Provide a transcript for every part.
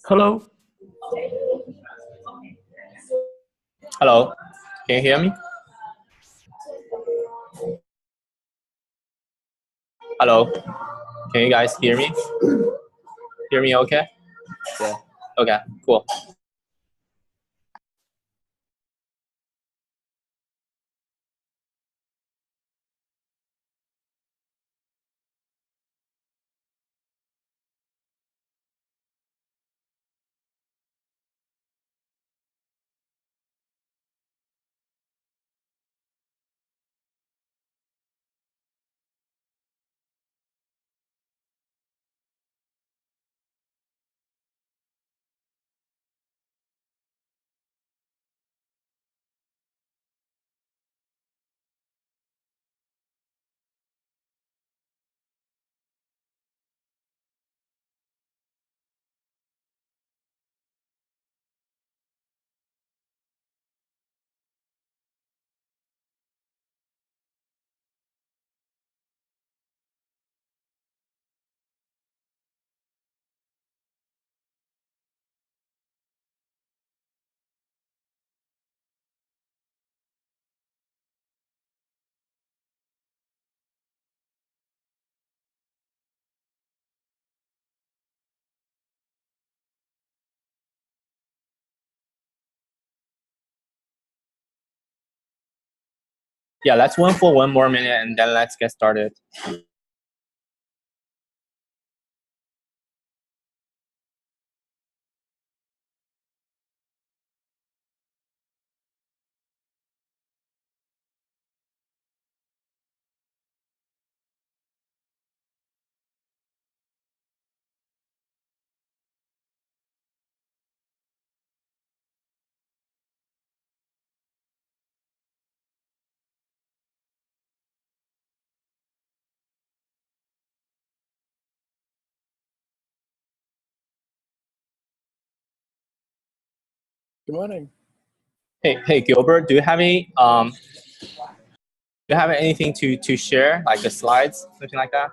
Hello. Hello. Can you hear me? Hello. Can you guys hear me? Hear me okay? Yeah. Okay, cool. Yeah, let's wait for one more minute and then let's get started. Good morning. Hey, Gilbert, do you have anything to share, like the slides, something like that?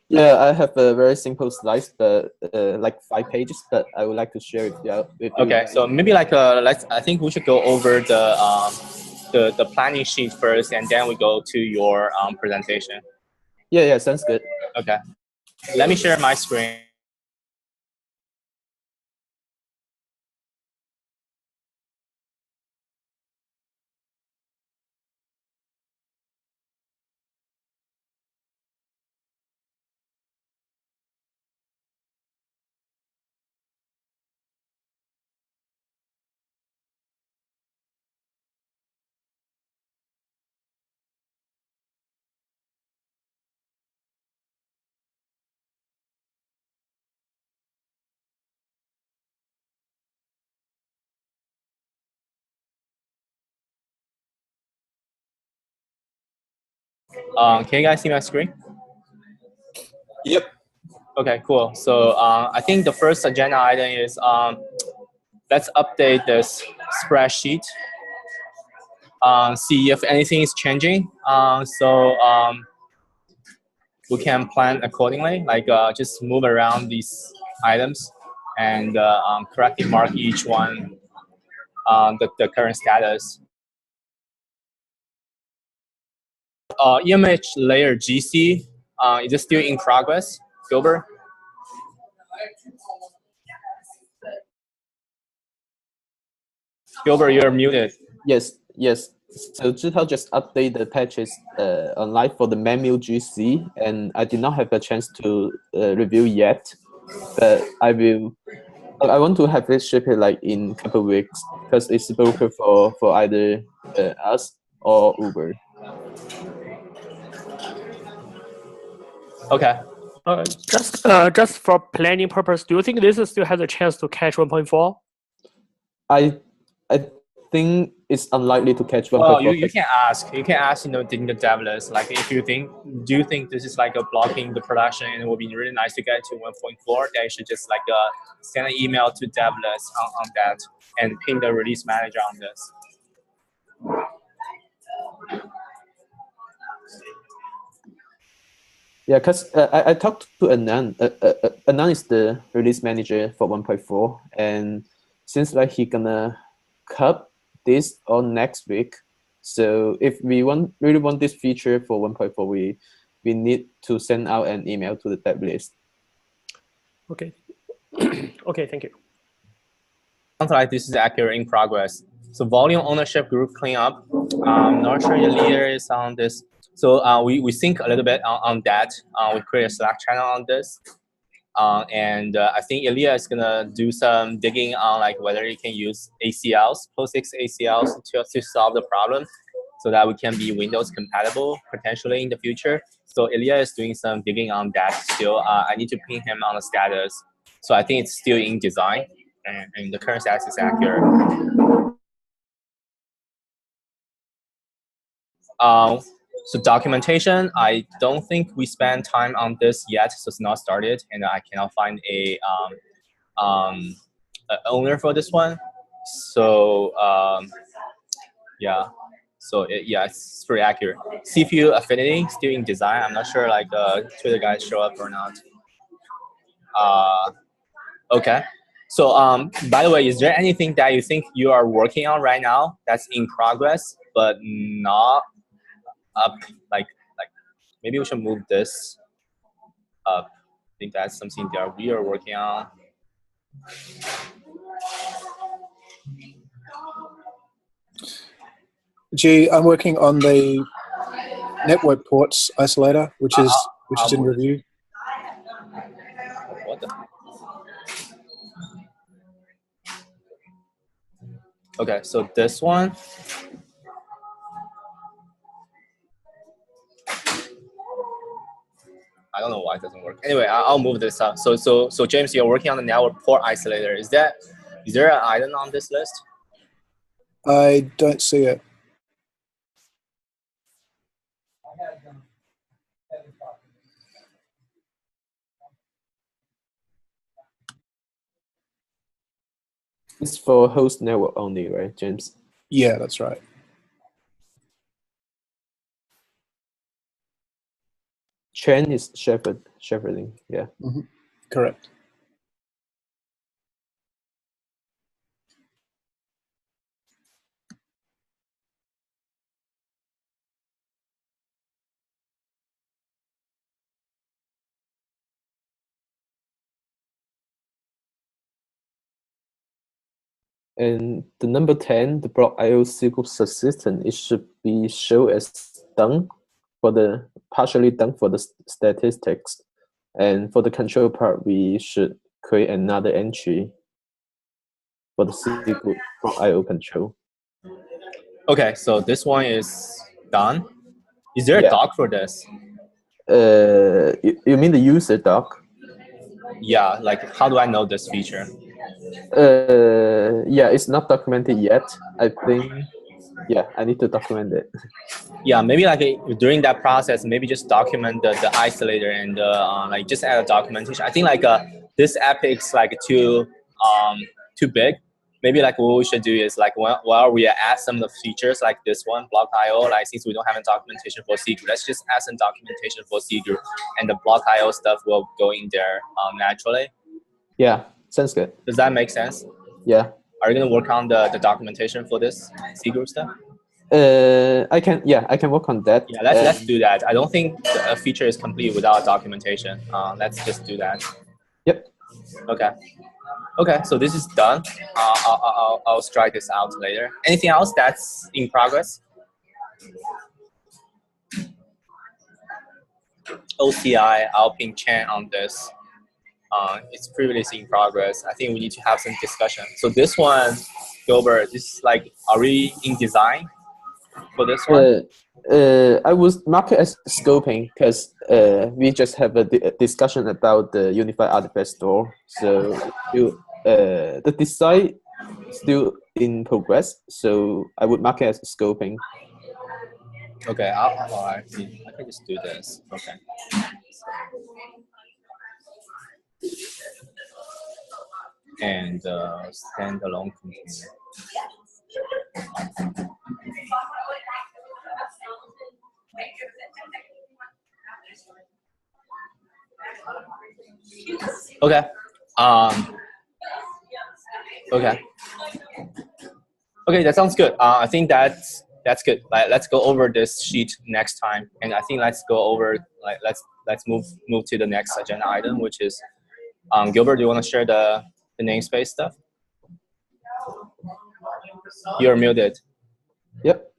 Yeah, I have a very simple slides, but like 5 pages, but I would like to share it with you. Okay, so maybe like I think we should go over the planning sheet first, and then we go to your presentation. Yeah, sounds good. Okay, let me share my screen. Can you guys see my screen? Yep. Okay, cool. So I think the first agenda item is let's update this spreadsheet. See if anything is changing. So we can plan accordingly. Like just move around these items and correctly mark each one the current status. Image layer GC, is it still in progress, Gilbert? Gilbert, you're muted. Yes. So Zhitao just update the patches online for the manual GC, and I did not have a chance to review yet, but I will. I want to have it shipped like in a couple of weeks because it's broker for either us or Uber. Okay. Just for planning purpose, do you think this still has a chance to catch 1.4? I think it's unlikely to catch 1.4. Well, you can ask. You can ask, in the dev list, like if you think, do you think this is like a blocking the production and it would be really nice to get to 1.4? Then you should just like send an email to dev list on that and ping the release manager on this. Yeah, because I talked to Anand. Anand is the release manager for 1.4, and seems like he gonna cut this on next week. So if we really want this feature for 1.4, we need to send out an email to the dev list. Okay. Okay, thank you. Sounds like this is accurate in progress. So volume ownership group cleanup. I'm not sure the leader is on this. So we think a little bit on that. We create a Slack channel on this. And I think Ilya is gonna do some digging on like whether you can use ACLs, POSIX ACLs to solve the problem so that we can be Windows compatible potentially in the future. So Ilya is doing some digging on that still. I need to ping him on the status. So I think it's still in design and the current status is accurate. So documentation, I don't think we spend time on this yet, so it's not started, and I cannot find a owner for this one. So yeah, so yeah, it's pretty accurate. CPU affinity still in design. I'm not sure like Twitter guys show up or not. Okay. So by the way, is there anything that you think you are working on right now that's in progress but not up? Like maybe we should move this up. I think that's something that we are working on. G, I'm working on the network ports isolator, which is in review. What the? Okay, so this one. I don't know why it doesn't work. Anyway, I'll move this up. So James, you're working on the network port isolator. Is there an item on this list? I don't see it. It's for host network only, right, James? Yeah, that's right. Chen is shepherding, yeah. Mm-hmm. Correct. And the number 10, the block IO SQL subsystem, it should be shown as done for the partially done for the statistics. And for the control part, we should create another entry for the SQL block IO control. Okay, so this one is done. Is there a doc for this? You mean the user doc? Yeah, like how do I know this feature? Yeah, it's not documented yet. I think, yeah, I need to document it. Yeah, maybe like during that process, maybe just document the isolator and like just add a documentation. I think like this epic's like too big. Maybe like what we should do is like while we add some of the features like this one, block IO, like since we don't have a documentation for C group, let's just add some documentation for C group, and the block IO stuff will go in there naturally. Yeah, sounds good. Does that make sense? Yeah. Are you gonna work on the documentation for this C group stuff? I can work on that. Yeah, let's do that. I don't think a feature is complete without documentation. Let's just do that. Yep. Okay, so this is done. I'll strike this out later. Anything else that's in progress? OCI, I'll ping Chen on this. It's previously in progress. I think we need to have some discussion. So this one, Gilbert, is like, are we in design for this one? I would mark it as scoping because we just have a discussion about the unified artifact store. So the design still in progress. So I would mark it as scoping. Okay, I can just do this. Okay. And standalone container. Okay. Okay. Okay, that sounds good. I think that's good. Like, let's go over this sheet next time, and I think let's go over like let's move to the next agenda item, which is Gilbert. Do you want to share the namespace stuff? You're muted. Yep.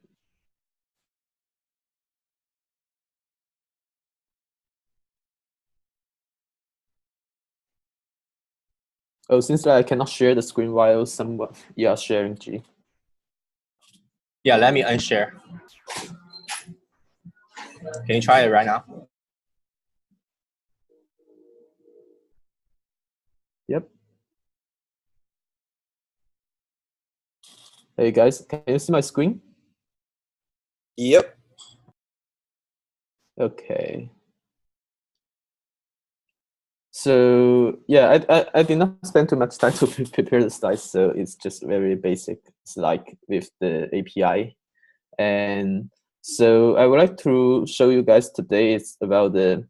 Oh, since I cannot share the screen while someone you are sharing, G. Yeah, let me unshare. Can you try it right now? Yep. Hey guys, can you see my screen? Yep. Okay. So yeah, I did not spend too much time to prepare the slides, so it's just very basic. It's like with the API. And so I would like to show you guys today is about the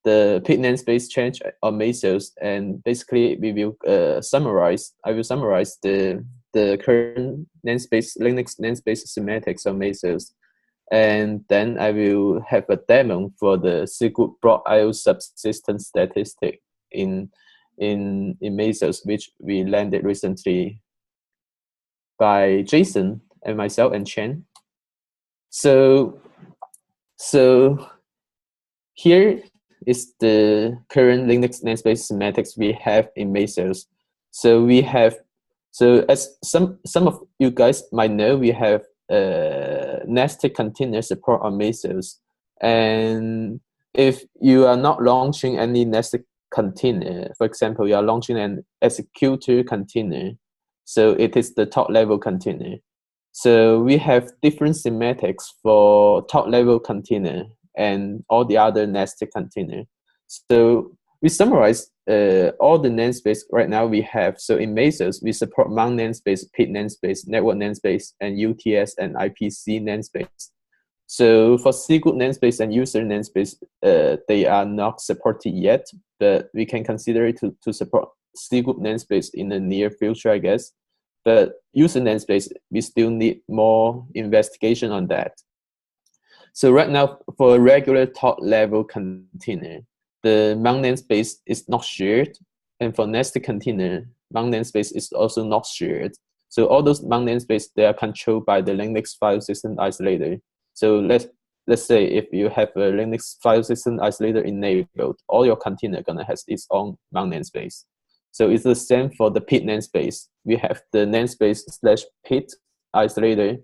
pit namespace change on Mesos, and basically we will summarize. I will summarize the current namespace Linux namespace semantics on Mesos, and then I will have a demo for the SQL block IO subsystem statistic in Mesos, which we landed recently by Jason and myself and Chen. So here is the current Linux namespace semantics we have in Mesos. So we have, so as some of you guys might know, we have nested container support on Mesos. And if you are not launching any nested container, for example, you are launching an executor container, so it is the top level container. So we have different semantics for top level container and all the other nested container. So we summarize all the namespace right now we have. So in Mesos, we support mount namespace, pit namespace, network namespace, and UTS and IPC namespace. So for SQL namespace and user namespace, they are not supported yet, but we can consider it to support SQL namespace in the near future, I guess. But user namespace, we still need more investigation on that. So right now, for a regular top level container, the mount namespace is not shared. And for nested container, mount namespace is also not shared. So all those mount namespace, they are controlled by the Linux file system isolator. So let's say if you have a Linux file system isolator enabled, all your container gonna has its own mount namespace. So it's the same for the pit namespace. We have the namespace/pit isolator,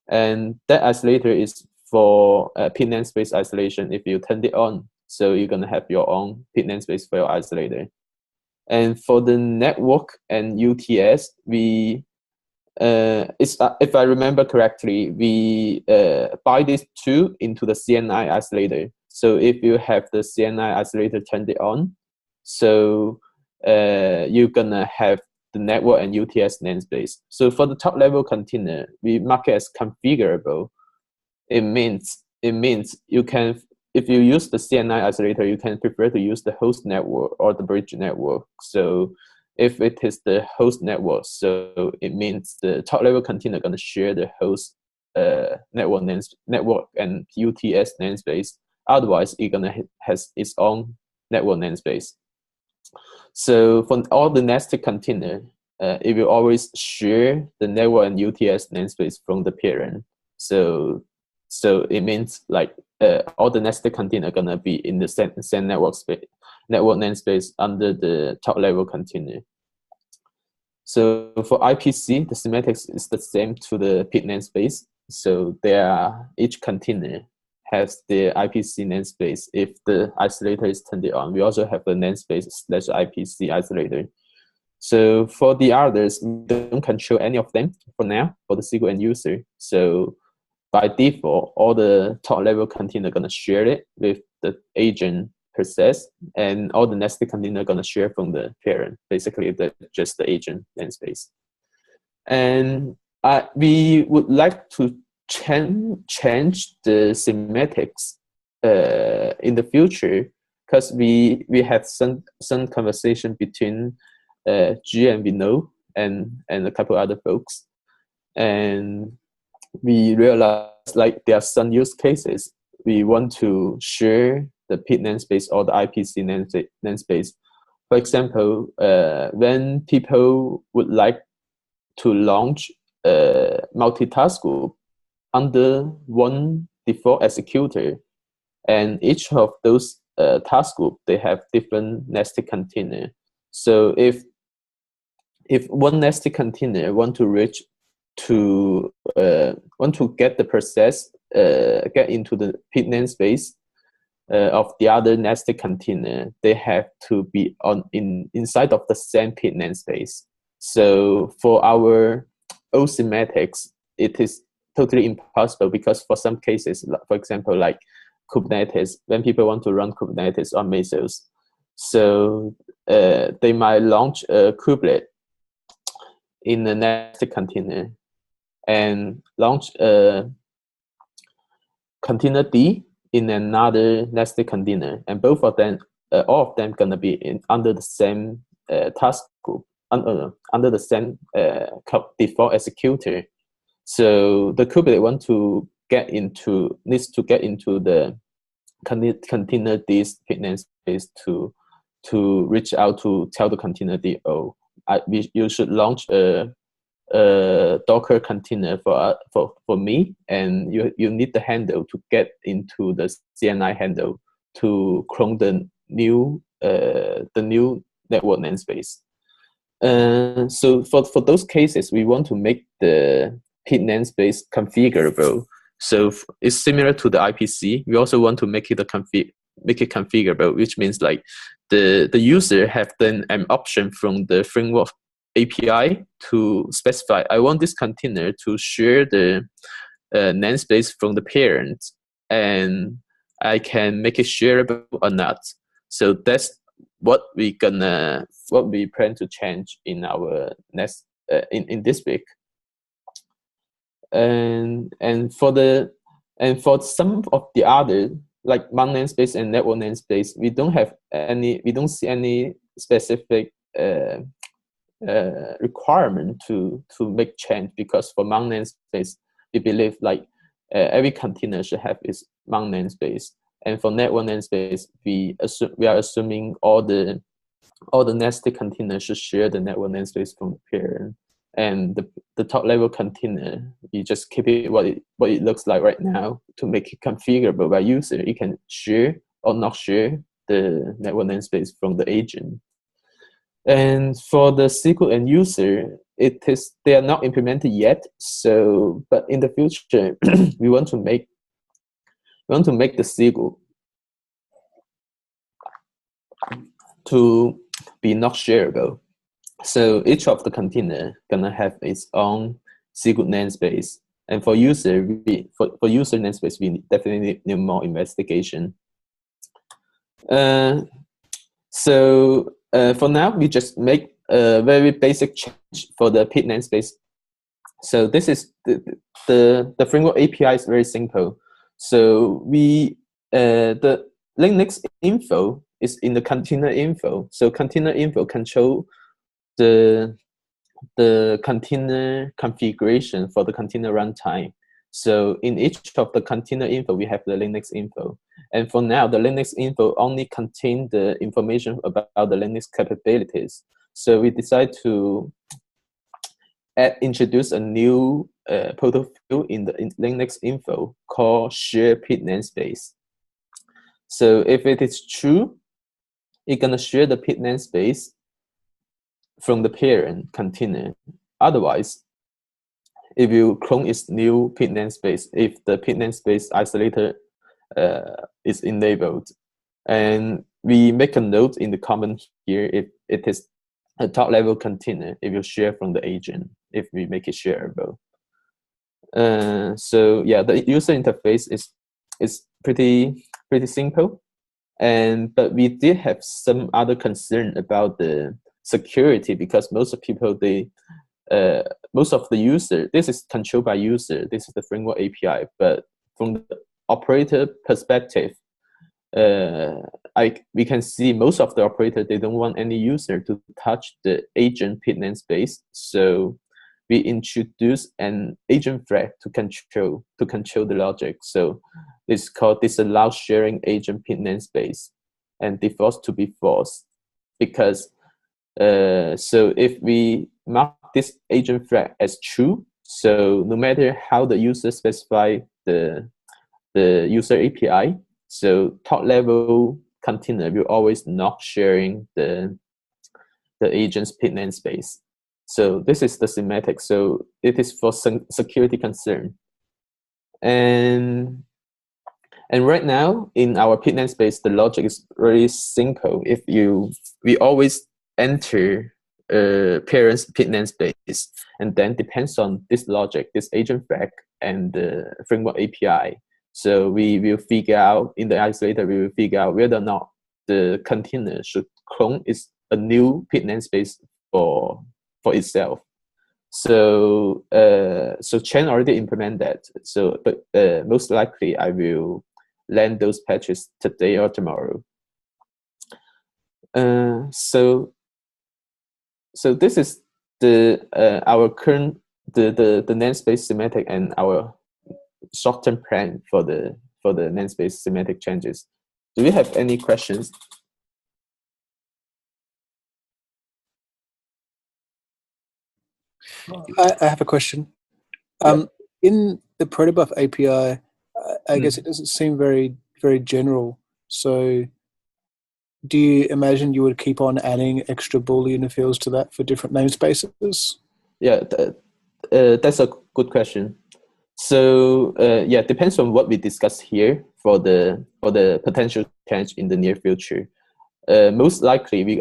and that isolator is for pit namespace isolation if you turn it on. So you're gonna have your own pit namespace for your isolator. And for the network and UTS, we if I remember correctly, we buy these two into the CNI isolator. So if you have the CNI isolator turned it on, so you're gonna have the network and UTS namespace. So for the top level container, we mark it as configurable. It means you can, if you use the CNI isolator, you can prefer to use the host network or the bridge network. So if it is the host network, so it means the top level container gonna share the host network and UTS namespace. Otherwise, it gonna has its own network namespace. So for all the nested container, it will always share the network and UTS namespace from the parent. So it means like all the nested container are gonna be in the same network namespace under the top level container. So for IPC, the semantics is the same to the pit namespace. So each container has the IPC namespace if the isolator is turned on. We also have the namespace/IPC isolator. So for the others, we don't control any of them for now for the SQL end user. So by default, all the top level container are gonna share it with the agent process, and all the nested container are gonna share from the parent. Basically, just the agent namespace. And we would like to change the semantics in the future because we had some conversation between G and Vinod and a couple other folks, and we realized like there are some use cases we want to share the PID namespace or the IPC namespace. For example, when people would like to launch a multitask group under one default executor, and each of those task group, they have different nested container. So if one nested container want to reach to want to get the process get into the PID namespace of the other nested container, they have to be inside of the same PID namespace. So for our old semantics, it is totally impossible, because for some cases, for example, like Kubernetes, when people want to run Kubernetes on Mesos, so they might launch a kubelet in a nested container and launch a container D in another nested container, and both of them, all of them, gonna be under the same task group, under the same default executor. So the kubelet needs to get into the container D's PID namespace to reach out to tell the container D, oh, you should launch a Docker container for me, and you need the handle to get into the CNI handle to clone the new network namespace. So for those cases, we want to make the PID namespace configurable. So it's similar to the IPC. We also want to make it configurable, which means like the user have then an option from the framework API to specify, I want this container to share the namespace from the parent, and I can make it shareable or not. So that's what we plan to change in our next in this week. And for some of the other, like monk namespace and network namespace, we don't see any specific requirement to make change, because for monk namespace, we believe like every container should have its monk namespace, and for network namespace, we are assuming all the nested containers should share the network namespace from the parent, and the top level container, you just keep it what it looks like right now to make it configurable by user. You can share or not share the network namespace from the agent. And for the SQL end user, they are not implemented yet. So, but in the future, we want to make the SQL to be not shareable. So each of the container gonna have its own SQL namespace. And for user namespace, we definitely need more investigation. So for now, we just make a very basic change for the PID namespace. So this is the framework API is very simple. So the Linux info is in the container info. So container info control the container configuration for the container runtime. So in each of the container info, we have the Linux info. And for now, the Linux info only contain the information about the Linux capabilities. So we decide to introduce a new proto field in Linux info called share PID namespace. So if it is true, it's gonna share the PID namespace from the parent container. Otherwise, if you clone its new PID namespace, if the PID namespace isolator is enabled, and we make a note in the comment here if it is a top level container, if you share from the agent, if we make it shareable. So yeah, the user interface is pretty simple, but we did have some other concern about the security, because most of the user, this is controlled by user, this is the framework API, but from the operator perspective, we can see most of the operators, they don't want any user to touch the agent pid namespace. So we introduce an agent flag to control the logic. So it's called disallow sharing agent pid namespace, and defaults to be false, because so if we mark this agent flag as true, so no matter how the user specify the user API, so top level container will always not sharing the agent's pid namespace. So this is the semantic. So it is for security concern. And right now in our pid namespace, the logic is really simple. We always enter parent's pid namespace, and then depends on this logic, this agent flag, and the framework API. So we will figure out in the isolator, we will figure out whether or not the container should clone is a new pid namespace for itself. So so Chen already implemented that. So but most likely I will land those patches today or tomorrow. So this is the our current the namespace semantic and our short-term plan for the namespace semantic changes. Do you have any questions? I have a question. In the protobuf API, I guess it doesn't seem very, very general. So do you imagine you would keep on adding extra Boolean fields to that for different namespaces? Yeah, that's a good question. So yeah, depends on what we discuss here for the potential change in the near future. Most likely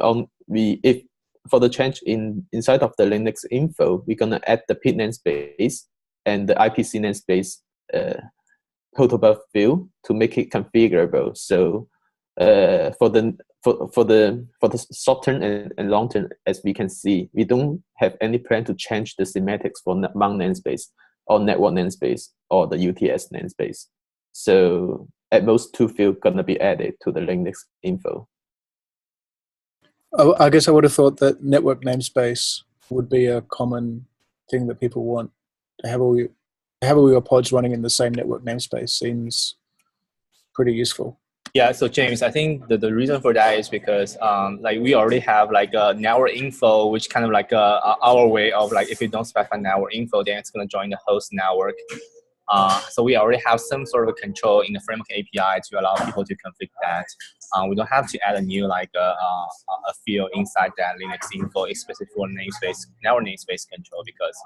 if for the change inside of the Linux info, we're gonna add the pid namespace and the IPC namespace protobuf field to make it configurable. So for the short term and long term, as we can see, we don't have any plan to change the semantics for MON namespace or network namespace or the UTS namespace. So at most 2 fields gonna be added to the Linux info. I guess I would have thought that network namespace would be a common thing that people want. To have all your pods running in the same network namespace seems pretty useful. Yeah, so James, I think the reason for that is because like we already have like a network info, which kind of like our way of like, if you don't specify network info, then it's going to join the host network. So we already have some sort of control in the framework API to allow people to configure that. We don't have to add a new like a field inside that Linux info, especially for namespace, network namespace control, because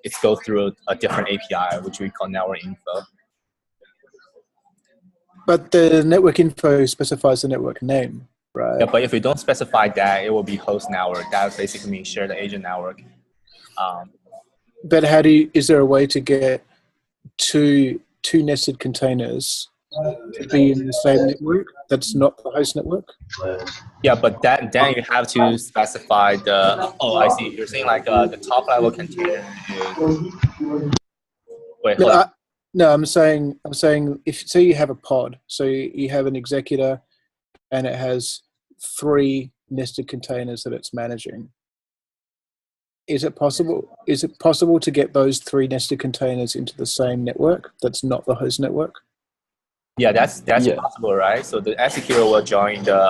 it goes through a different API, which we call network info. But the network info specifies the network name, right? Yeah, but if we don't specify that, it will be host network. That basically means share the agent network. But is there a way to get two nested containers to be in the same network that's not the host network? Yeah, but then you have to specify the, oh, I see. You're saying like the top level container is, wait, hold on. No, I'm saying if say you have a pod, so you have an executor and it has 3 nested containers that it's managing. Is it possible to get those 3 nested containers into the same network that's not the host network? Yeah, that's possible, right? So the executor will join the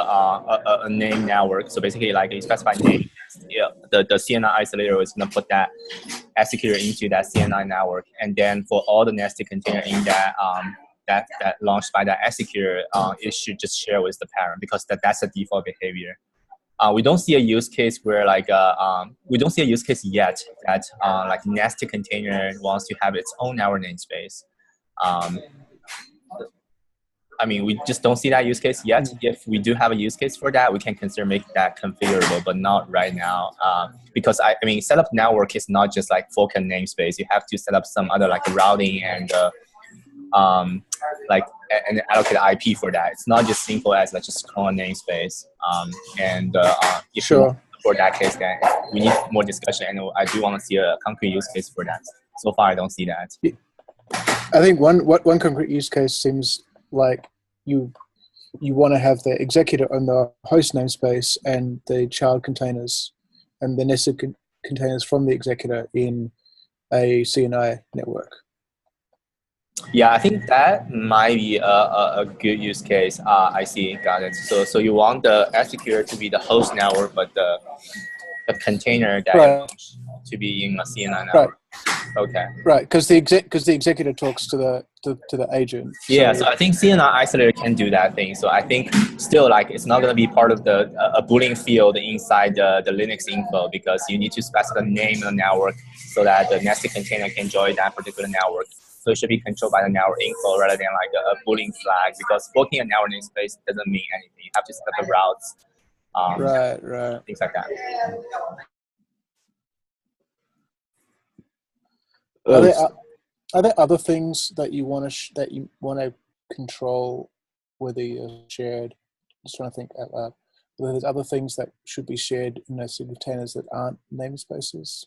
a name network. So basically, like a specified name. Yeah, the CNI isolator is gonna put that executor into that CNI network, and then for all the nested container in that that launched by that executor, it should just share with the parent, because that's the default behavior. We don't see a use case where like we don't see a use case yet that like nested container wants to have its own network namespace. I mean, we just don't see that use case yet. If we do have a use case for that, we can consider making that configurable, but not right now. Because I mean, setup network is not just like Falcon namespace. You have to set up some other like routing and like and allocate IP for that. It's not just simple as like just clone namespace. If Sure. For that case, then we need more discussion, and I do want to see a concrete use case for that. So far, I don't see that. I think one concrete use case seems like you you want to have the executor on the host namespace and the child containers and the nested containers from the executor in a CNI network. Yeah, I think that might be a good use case. I see, got it. So you want the executor to be the host network, but the container that you launch to be in a CNI network. Okay. Right, because the executor talks to the agent. Yeah, so I think CNI isolator can do that thing. So I think still like it's not going to be part of the a Boolean field inside the Linux info, because you need to specify the name of the network so that the nested container can join that particular network. So it should be controlled by the network info rather than like a Boolean flag, because forking a network namespace doesn't mean anything. You have to set up the routes, right, things like that. Are there other things that you want to control, whether you're shared? Just trying to think out loud. Whether there's other things that should be shared in those containers that aren't namespaces.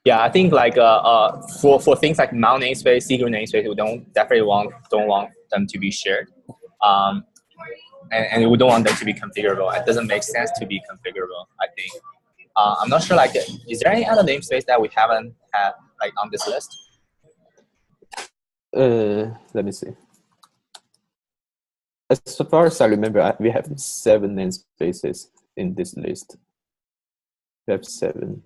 Yeah, I think like for things like mount namespace, secret namespace, we definitely don't want them to be shared, and we don't want them to be configurable. It doesn't make sense to be configurable, I think. I'm not sure. Like, is there any other namespace that we haven't had like on this list? Let me see. As far as I remember, we have 7 namespaces in this list. We have 7.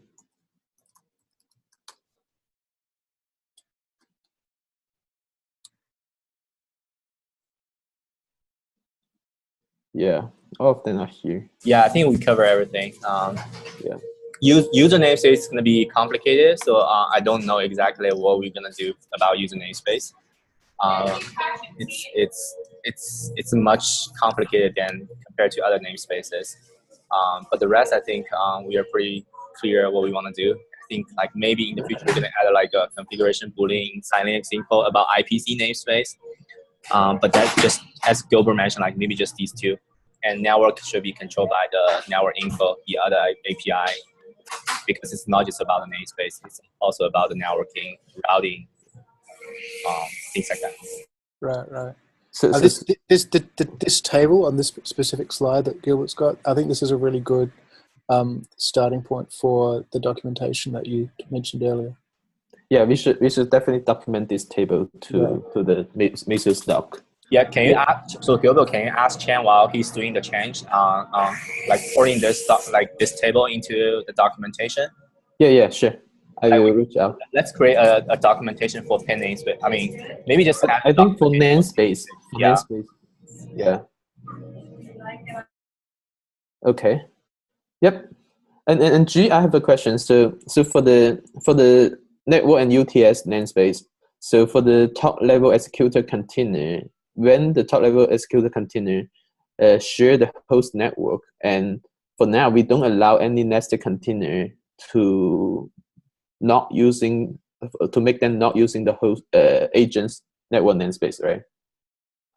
Yeah, all of them are here. Yeah, I think we cover everything. Yeah. User namespace is going to be complicated, so I don't know exactly what we're going to do about user namespace. It's much complicated than compared to other namespaces. But the rest, I think we are pretty clear what we want to do. I think like maybe in the future we're going to add like a configuration boolean inside Linux info about IPC namespace. But that just, as Gilbert mentioned, like maybe just these 2. And network should be controlled by the network info, the other API, because it's not just about the namespace, it's also about the networking, routing, things like that. Right. So this table on this specific slide that Gilbert's got, I think this is a really good starting point for the documentation that you mentioned earlier. Yeah, we should definitely document this table to the Mesos doc. Yeah, can you ask? So Gilbert, can you ask Chen while he's doing the change, like pouring this table into the documentation? Yeah, sure. I will reach out. Let's create a documentation for pin namespace. I mean, maybe just add I think for namespace. Yeah. Yeah. Okay. Yep. And G, I have a question. So for the network and UTS namespace, so for the top level executor container, when the top level executor container share the host network, and for now we don't allow any nested container to make them not using the host agent's network namespace, right?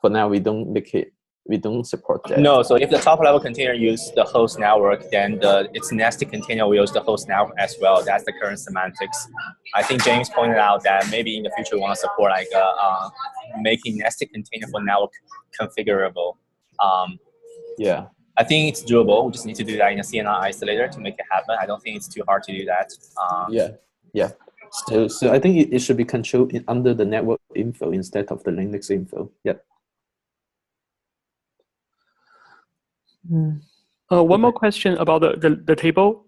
For now we don't support that. No, so if the top level container use the host network, then its nested container will use the host network as well. That's the current semantics. I think James pointed out that maybe in the future we want to support like making nested container for network configurable. Yeah. I think it's doable. We just need to do that in a CNI isolator to make it happen. I don't think it's too hard to do that. Yeah. So I think it should be controlled under the network info instead of the Linux info. Yep. One more question about the table.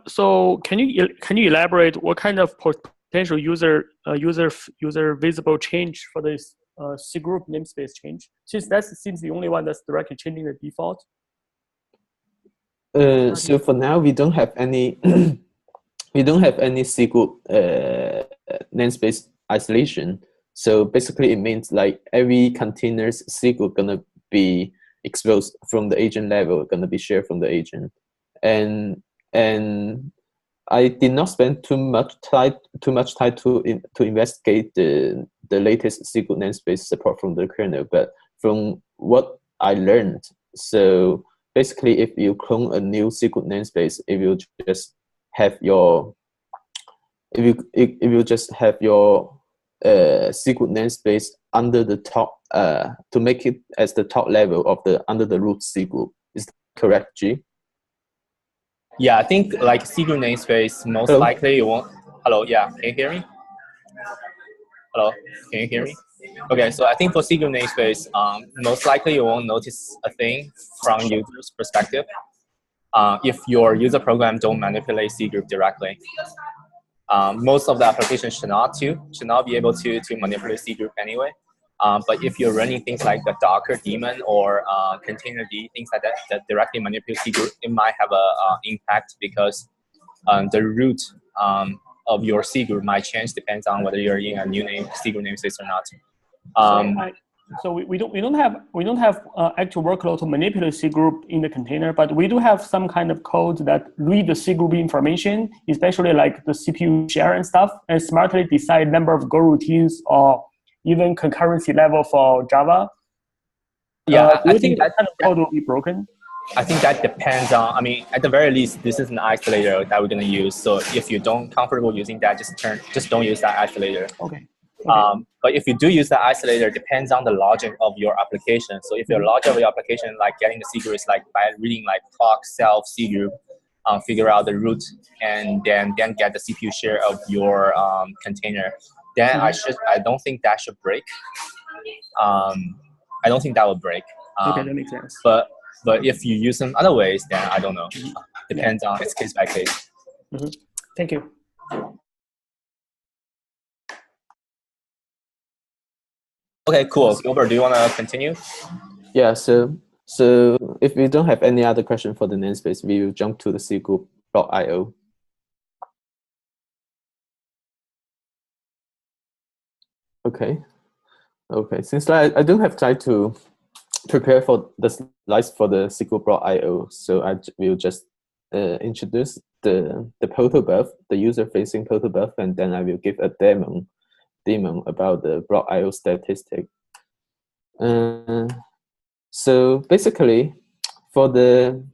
So can you elaborate what kind of potential user visible change for this C group namespace change? Since that seems the only one that's directly changing the default. So for now we don't have any we don't have any C group namespace isolation. So basically it means like every container's C group gonna be exposed from the agent level, gonna be shared from the agent. And I did not spend too much time to investigate the latest C group namespace support from the kernel, but from what I learned, so basically if you clone a new C group namespace, if you just have your secret namespace under the top to make it as the top level of the under the root C group. Is that correct, G? Yeah, I think like secret namespace, most Hello? likely you won't. Hello, yeah, can you hear me? Hello, can you hear me? Okay, so I think for secret namespace, most likely you won't notice a thing from user's perspective if your user program don't manipulate C group directly. Most of the applications should not be able to manipulate C group anyway. But if you're running things like the Docker daemon or container D, things like that, that directly manipulate C group, it might have a impact because the root of your C group might change, depends on whether you're in a new C group namespace or not. So we don't have actual workload to manipulate C group in the container, but we do have some kind of code that read the C group information, especially like the CPU share and stuff, and smartly decide number of Go routines or even concurrency level for Java. Yeah, do you think that kind of code will be broken? I think that depends on, I mean, at the very least, this is an isolator that we're going to use. So if you don't comfortable using that, just don't use that isolator. Okay. But if you do use that isolator, it depends on the logic of your application. So if your logic of your application, like getting the C group is like by reading like proc self C group, figure out the root, and then get the CPU share of your container, then I don't think that should break. I don't think that will break. Okay, that makes sense. But if you use them other ways, then I don't know. Depends on it's case by case. Thank you. Okay, cool. Gilbert, do you want to continue? Yeah. So if we don't have any other question for the namespace, we will jump to the C group .io. Okay. Okay. Since I don't have time to prepare for the slides for the C group .io, so I will just introduce the protobuf, the user-facing protobuf, and then I will give a demo about the .io statistic. So basically, for the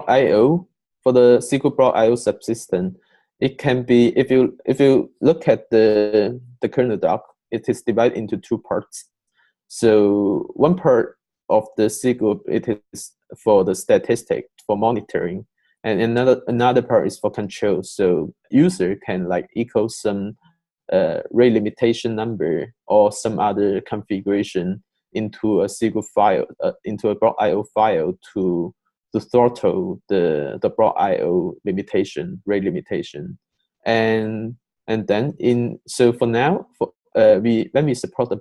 .io, for the C group .io subsystem, it can be, if you look at the kernel doc, it is divided into two parts. So one part of the C group, it is for the statistic, for monitoring, and another part is for control. So user can like equal some rate limitation number or some other configuration into a C group file, into a .io file to throttle the .io limitation, rate limitation, and then so for now, when we support the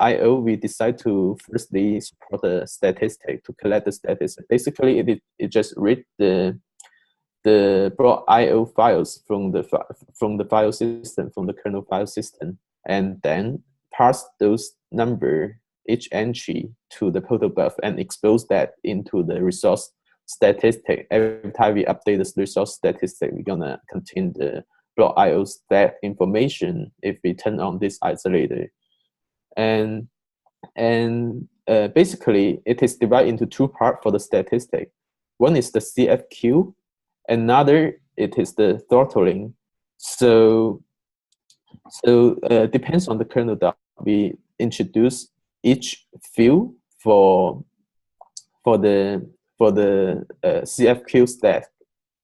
.io, we decide to firstly support the statistic to collect the statistic. Basically, it just read the .io files from the file system, from the kernel file system, and then pass those number, each entry, to the protobuf and expose that into the resource statistic. Every time we update the resource statistic, we're gonna contain the .io stat information if we turn on this isolator. And basically, it is divided into two parts for the statistic. One is the CFQ, another it is the throttling. So depends on the kernel that we introduce each field for the CFQ stack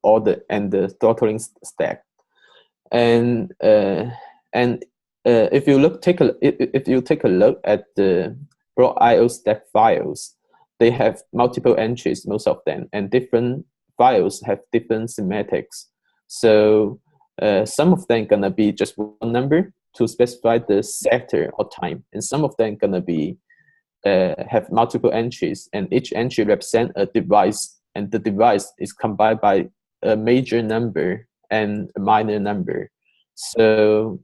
and the throttling stack. And if you take a look at the .io stack files, they have multiple entries, most of them, and different files have different semantics. So some of them gonna be just one number to specify the sector or time, and some of them gonna be have multiple entries, and each entry represent a device, and the device is combined by a major number and a minor number. So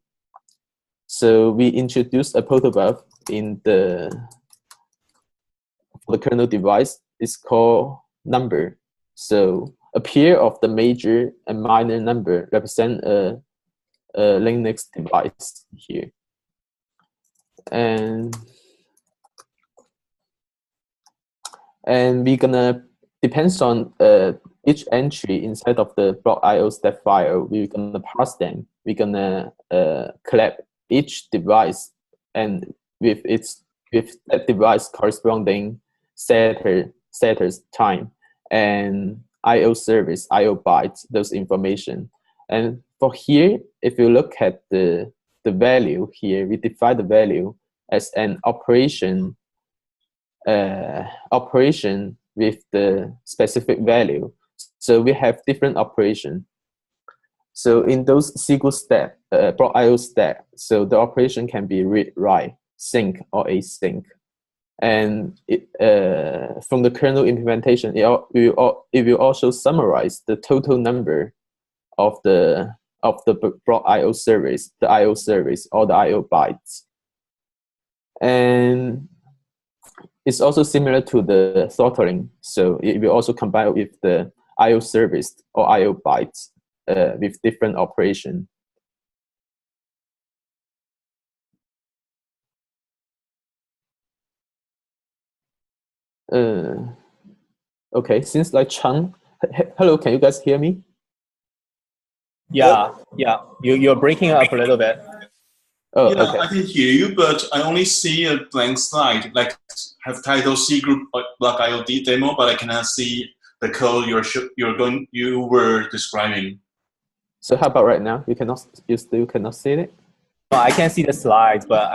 we introduced a protobuf in the kernel device. It's called number. So a pair of the major and minor number represent a Linux device here. And we're gonna, depends on each entry inside of the .io step file, we're gonna parse them. We're gonna collect each device and with that device corresponding setters time and IO service, IO bytes, those information. And for here, if you look at the value here, we define the value as an operation with the specific value. So we have different operation. So in those SQL step, block IO step, so the operation can be read, write, sync, or async. And from the kernel implementation, it will also summarize the total number of the block IO service, the IO service, or the IO bytes. And it's also similar to the throttling. So it will also combine with the IO service or IO bytes with different operation. Okay, since like Chang, hello, can you guys hear me? Yeah, yeah. You're breaking up a little bit. Oh, yeah, okay. I can hear you, but I only see a blank slide, like have title C group block IOD demo, but I cannot see the code you were describing. So how about right now? You still cannot see it? Well, I can see the slides, but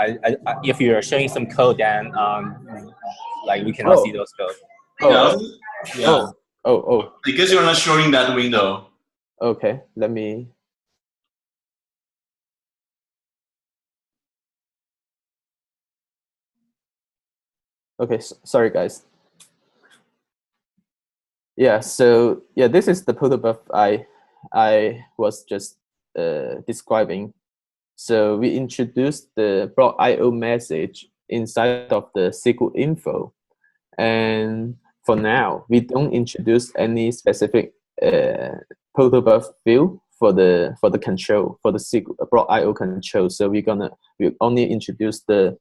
if you're showing some code, then like we cannot see those codes. Yeah. Oh. I guess you're not showing that window. Okay, let me. Okay, sorry guys. Yeah, so yeah, this is the protobuf I was just describing. So we introduced the block IO message inside of the SQL info, and for now we don't introduce any specific protobuf field for the control for the SQL block IO control. So we only introduce the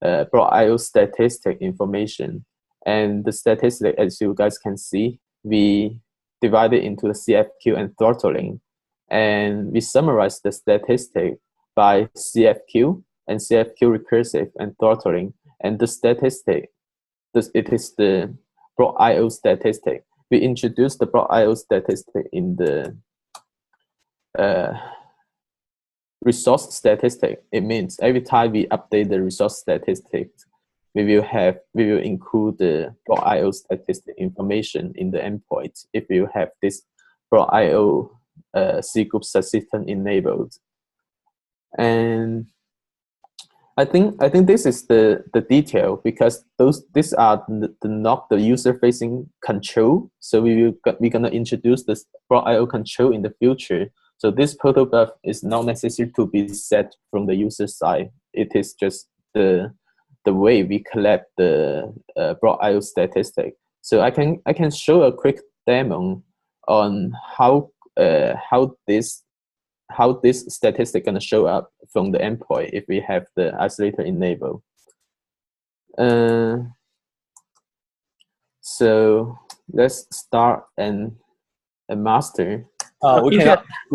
block IO statistic information. And the statistic, as you guys can see, we divide it into the CFQ and throttling. And we summarize the statistic by CFQ and CFQ recursive and throttling. And the statistic, it is the block IO statistic. We introduce the block IO statistic in the resource statistic. It means every time we update the resource statistics, we will include the block IO statistic information in the endpoint if you have this block IO C group subsystem enabled. And I think this is the detail, because these are not the user facing control. So we're gonna introduce this block IO control in the future. So this protobuf is not necessary to be set from the user side. It is just the way we collect the block IO statistic. So I can show a quick demo on how this statistic gonna show up from the endpoint if we have the isolator enabled. So let's start a master. We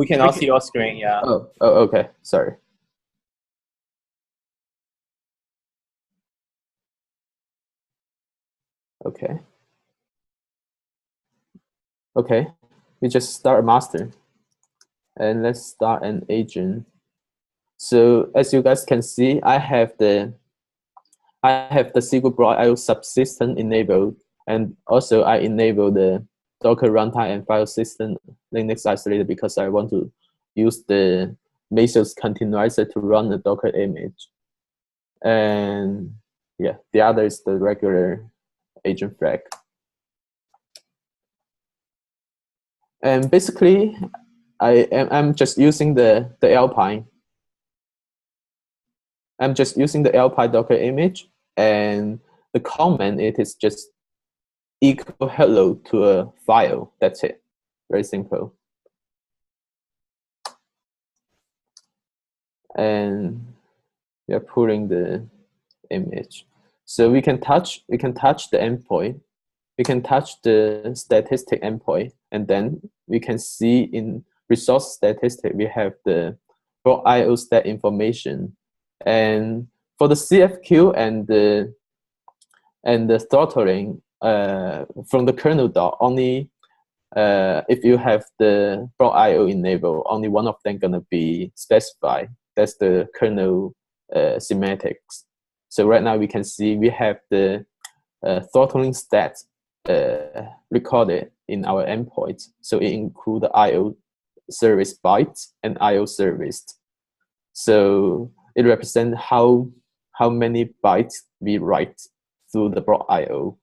cannot see your screen. Yeah. Oh, okay. Sorry. Okay. We just start a master, and let's start an agent. So as you guys can see, I have the SQL block IO subsystem enabled, and also I enable the Docker runtime and file system Linux isolator because I want to use the Mesos Containerizer to run the Docker image. And yeah, the other is the regular agent flag. And basically, I'm just using the Alpine. I'm just using the Alpine Docker image, and the command, it is just equal hello to a file. That's it. Very simple. And we are pulling the image. So we can touch the endpoint. We can touch the statistic endpoint, and then we can see in resource statistic we have the block IO state information. And for the CFQ and the throttling from the kernel dot, only if you have the block IO enabled, only one of them gonna be specified. That's the kernel semantics. So right now we can see we have the throttling stats recorded in our endpoint. So it includes the IO service bytes and IO serviced. So it represents how many bytes we write through the block IO.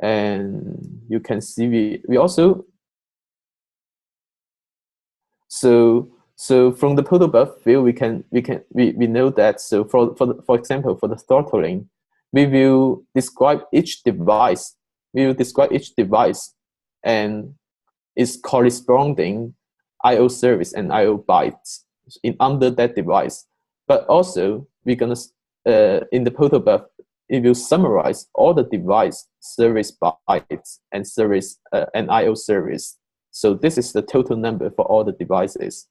And you can see we also so from the protobuf view we know that, so for example, for the throttling, we will describe each device. We will describe each device and its corresponding IO service and IO bytes under that device. But also we're gonna in the protobuf, it will summarize all the device service bytes and service and IO service. So this is the total number for all the devices.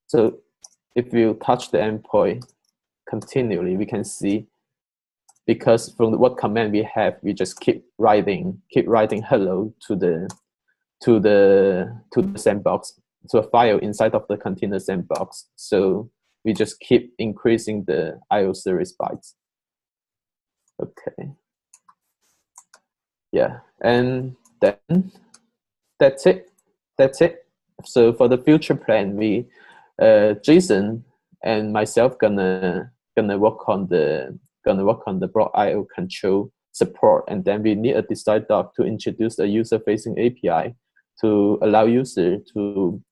So if you touch the endpoint continually, we can see, because from what command we have, we just keep writing hello to the sandbox, to a file inside of the container sandbox. So we just keep increasing the IO service bytes. Okay. Yeah, and then that's it. So for the future plan, we Jason and myself gonna work on the block IO control support, and then we need a design doc to introduce a user-facing API to allow user to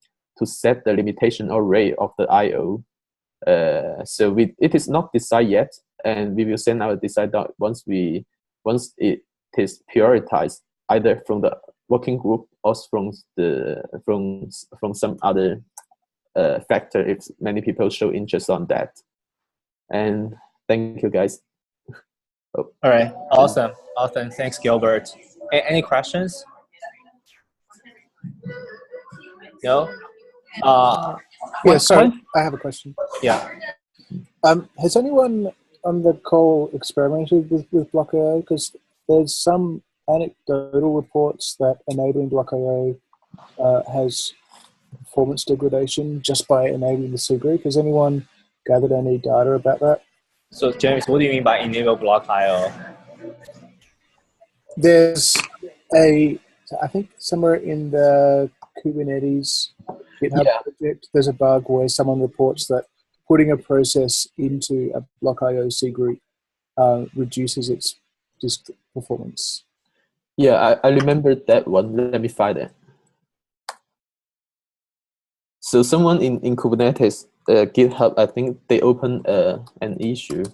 set the limitation or rate of the IO. So it is not decided yet, and we will send our design doc once it is prioritized, either from the working group or from some other factor, if many people show interest on that. And thank you, guys. Oh. All right, awesome. Thanks, Gilbert. Any questions? No. Yeah, sorry, I have a question. Yeah. Has anyone on the call experimented with Block.io? Because there's some anecdotal reports that enabling Block.io has performance degradation just by enabling the C group. Has anyone gathered any data about that? So James, what do you mean by enable Block.io? There's I think somewhere in the Kubernetes GitHub project, there's a bug where someone reports that putting a process into a Block.io C group reduces its disk performance. Yeah, I remember that one. Let me find it. So someone in Kubernetes GitHub, I think they opened an issue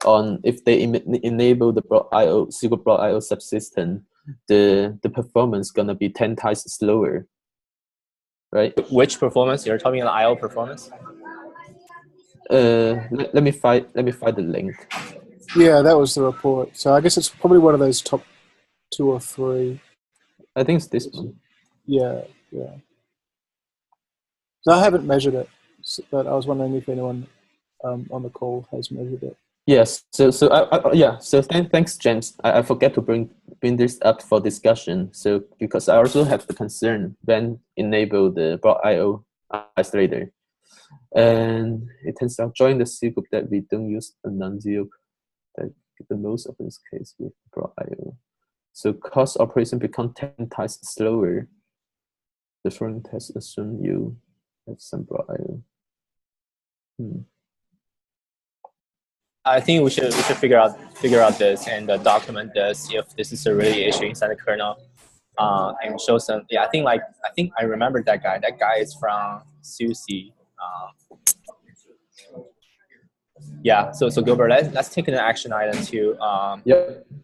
on if they enable the Block.io secret Block.io subsystem, the performance gonna be 10 times slower, right? Which performance? You're talking about IO performance? Let me find the link. Yeah, that was the report. So I guess it's probably one of those top 2 or 3. I think it's this one. Yeah. So I haven't measured it, but I was wondering if anyone on the call has measured it. Yes. So thanks, James. I forget to bring this up for discussion. So because I also have the concern when enable the Block.io isolator, and it turns out join the C group that we don't use a non-zero, that the most often case with Block.io. So cost operation become 10 times slower. The following test assume you have some Block.io. I think we should figure out this and document this if this is a really issue inside the kernel, and show some. Yeah, I think I remember that guy. That guy is from SUSE. Yeah. So Gilbert, let's take an action item too.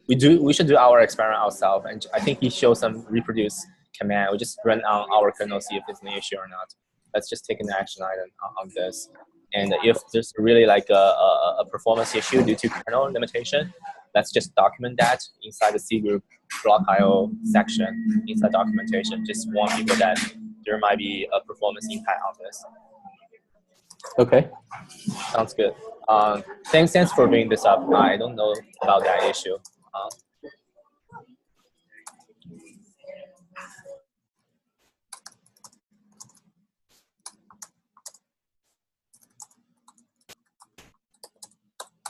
We should do our experiment ourselves, and I think he showed some reproduce command. We just run on our kernel, see if it's an issue or not. Let's just take an action item on this. And if there's really like a performance issue due to kernel limitation, let's just document that inside the C group Block.io section inside documentation. Just warn people that there might be a performance impact on this. Okay. Sounds good. Thanks for bringing this up. I don't know about that issue.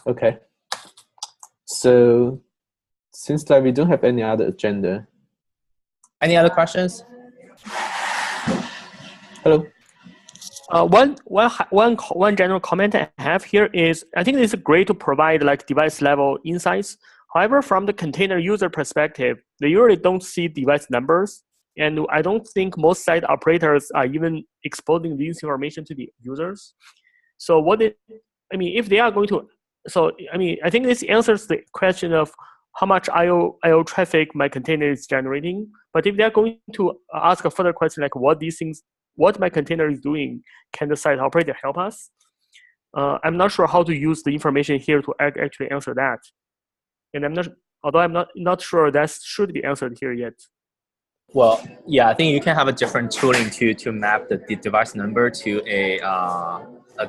Okay. So since like we don't have any other agenda. Any other questions? Hello. One general comment I have here is I think it's great to provide like device level insights. However, from the container user perspective, they usually don't see device numbers, and I don't think most site operators are even exposing this information to the users. So if they are going to, I think this answers the question of how much IO traffic my container is generating. But if they're going to ask a further question like what my container is doing, can the site operator help us? I'm not sure how to use the information here to actually answer that. And I'm not sure that should be answered here yet. Well, yeah, I think you can have a different tooling to map the device number to a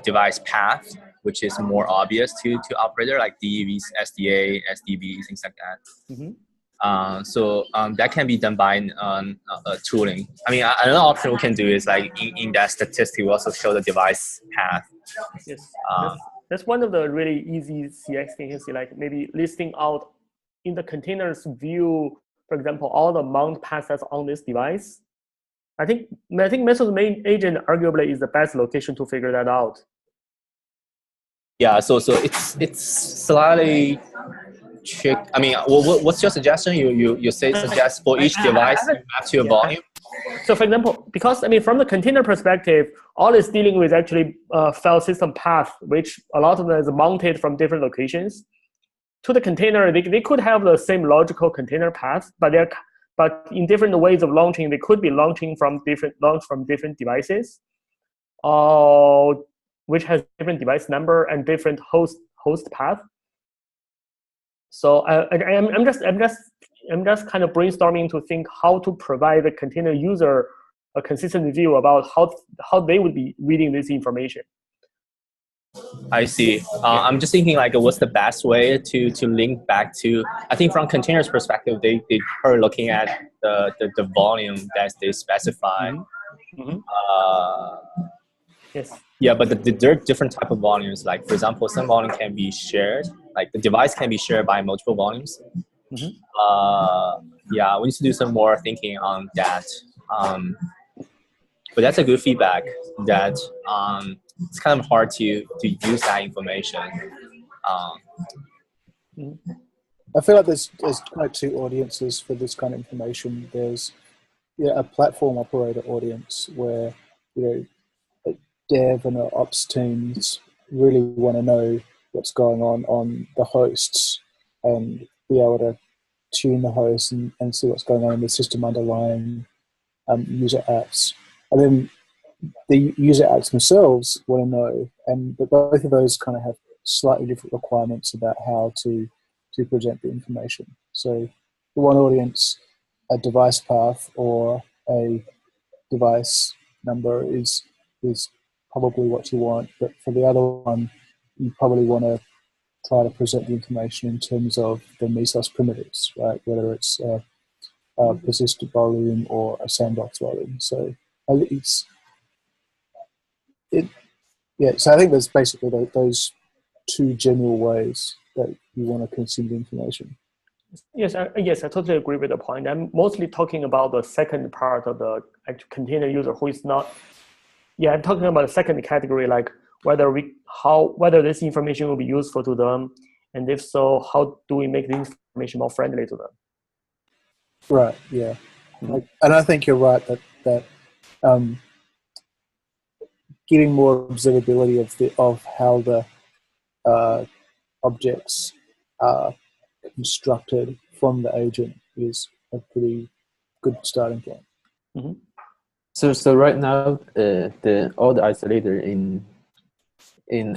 device path, which is more obvious to operator, like DEVs, SDA, SDB, things like that. Mm-hmm. So that can be done by tooling. I mean, another option we can do is like in that statistic, we also show the device path. Yes, that's one of the really easy CX things, like maybe listing out in the containers view, for example, all the mount paths that's on this device. I think Mesos main agent arguably is the best location to figure that out. Yeah, so it's slightly trick. I mean, what's your suggestion? You suggest for each device you map to a volume. So, for example, because from the container perspective, all it's dealing with actually file system path, which a lot of them is mounted from different locations. To the container, they could have the same logical container path, but in different ways of launching, they could be launching from different devices, which has different device number and different host path. So I'm just kind of brainstorming to think how to provide the container user a consistent view about how they would be reading this information. I see. I'm just thinking like what's the best way to link back to. I think from containers perspective, they are looking at the volume that they specify. Mm-hmm. Yes. Yeah, but there are different type of volumes. Like for example, some volume can be shared. Like the device can be shared by multiple volumes. Mm-hmm. Yeah, we need to do some more thinking on that. But that's a good feedback. That it's kind of hard to use that information. I feel like there's kind of two audiences for this kind of information. There's a platform operator audience where dev and ops teams really want to know what's going on the hosts and be able to tune the hosts and see what's going on in the system underlying user apps. And then the user apps themselves want to know, but both of those kind of have slightly different requirements about how to present the information. So for one audience, a device path or a device number is probably what you want, but for the other one, you probably want to try to present the information in terms of the Mesos primitives, right? Whether it's a persistent volume or a sandbox volume. So so I think there's basically those two general ways that you want to consume the information. Yes, I totally agree with the point. I'm mostly talking about the second part of the container user who is not. Yeah, I'm talking about the second category, like whether this information will be useful to them, and if so, how do we make the information more friendly to them? Right. Yeah, and I think you're right that getting more observability of how the objects are constructed from the agent is a pretty good starting point. Mm-hmm. So right now, all the isolator in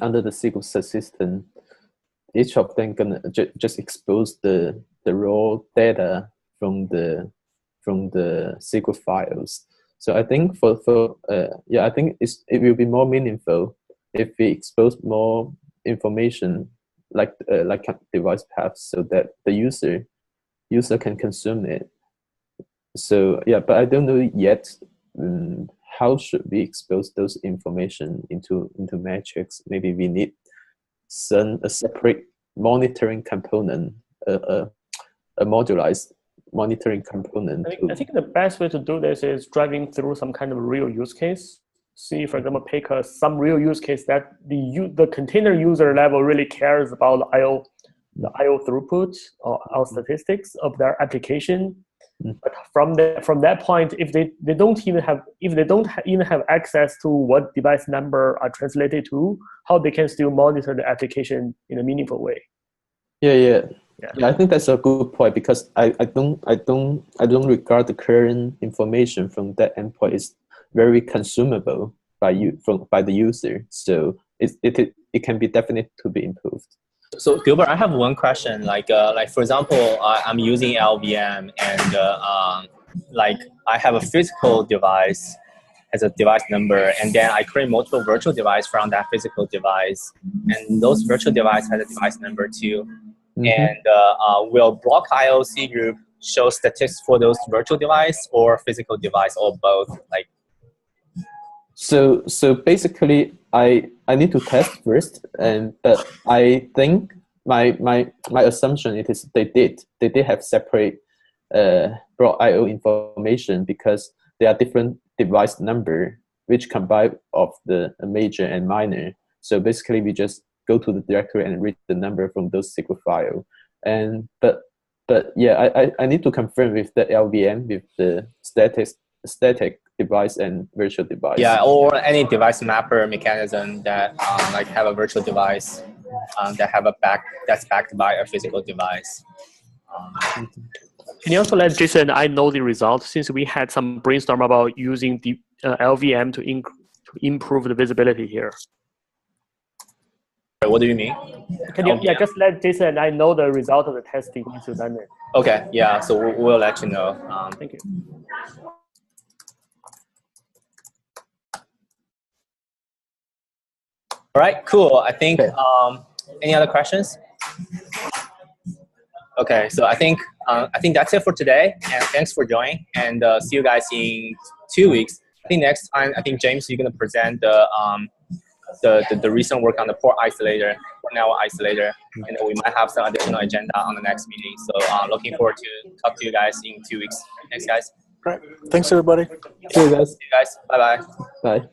under the SQL system, each of them gonna just expose the raw data from the SQL files. So I think I think it will be more meaningful if we expose more information like device paths so that the user can consume it. So yeah, but I don't know yet how should we expose those information into metrics. Maybe we need a separate monitoring component, a modularized monitoring component. I think the best way to do this is driving through some kind of real use case. See, for example, pick some real use case that the container user level really cares about the IO throughput or IO statistics of their application. But from that point, if they don't even have access to what device number are translated to, how they can still monitor the application in a meaningful way. Yeah, I think that's a good point, because I don't regard the current information from that endpoint is very consumable by the user. So it can be definitely to be improved. So Gilbert, I have one question. Like for example, I'm using LVM, and like I have a physical device as a device number, and then I create multiple virtual devices from that physical device, and those virtual devices have a device number too. And will block IOC group show statistics for those virtual device or physical device, or both? Like, so basically, I need to test first, but I think my assumption is they did have separate block IO information, because there are different device number which combine of the major and minor. So basically, we just go to the directory and read the number from those SQL file. And but yeah, I need to confirm with the LVM, with the static device and virtual device. Yeah, or any device mapper mechanism that like have a virtual device that have that's backed by a physical device. Can you also let Jason and I know the results, since we had some brainstorm about using the LVM to improve the visibility here? What do you mean? Can you just let Jason and I know the result of the testing once you've done it? Okay, yeah, so we'll let you know. Thank you. All right, cool. I think any other questions? Okay, so I think that's it for today, and thanks for joining, and see you guys in 2 weeks. I think next time, I think James, you're gonna present the recent work on the port isolator, network isolator, and we might have some additional agenda on the next meeting. So looking forward to talk to you guys in 2 weeks. Thanks, guys. Great. Thanks, everybody. See you guys. See you guys. Bye-bye. Bye.